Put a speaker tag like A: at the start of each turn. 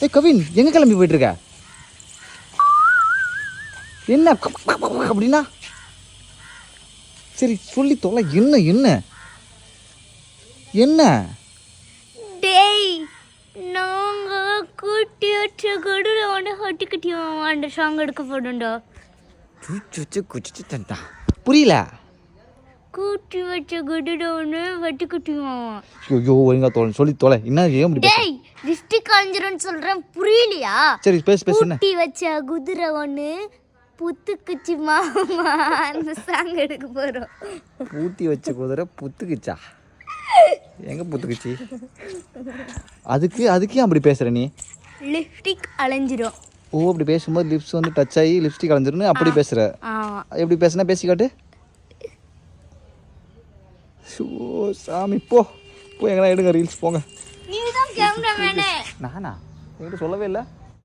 A: ஏய் கவின், எங்கே கிளம்பி போயிட்டுருக்க? என்ன அப்படின்னா? சரி சொல்லி தொலை. என்ன என்ன என்ன?
B: டேய், நாங்க கூட்டி வச்ச கடுல ஒன்று ஹட்டிக்கிட்டியோம் அந்த சாங் எடுக்க போடுண்டா.
A: குச்சிச்சு தந்தா புரியல.
B: கூட்டி வச்ச கடுல ஒன்று ஹட்டிக்கிட்டியோம்.
A: ஐயோ ஒழுங்கா தொலை, சொல்லி தொலை. என்ன ஏன் இப்படி?
B: டேய், டிஸ்ட்ரிக்ட் காஞ்சிரன்னு சொல்கிறேன், புரியலையா?
A: சரி பேசு பேசு. என்ன
B: கூட்டி வச்ச குதிரை ஒன்று புத்துக்குச்சி மாமா அந்த சாங் எடுக்க போகிறோம்.
A: பூட்டி வச்ச குதிரை புத்துக்குச்சா? எங்கே புத்துக்குச்சி? அதுக்கே அப்படி பேசுகிற நீ?
B: லிப்ஸ்டிக் அலைஞ்சிரும்.
A: ஓ, அப்படி பேசும்போது லிப்ஸ் வந்து டச் ஆகி லிப்ஸ்டிக் அலைஞ்சிருன்னு அப்படி பேசுகிற? எப்படி பேசுனா பேசிக்காட்டு. ஷோ சாமி, போ எங்கன்னா எடுங்க ரீல்ஸ் போங்க.
B: நீ தான் கேமராமேனே.
A: நானா? என்கிட்ட சொல்லவே இல்லை.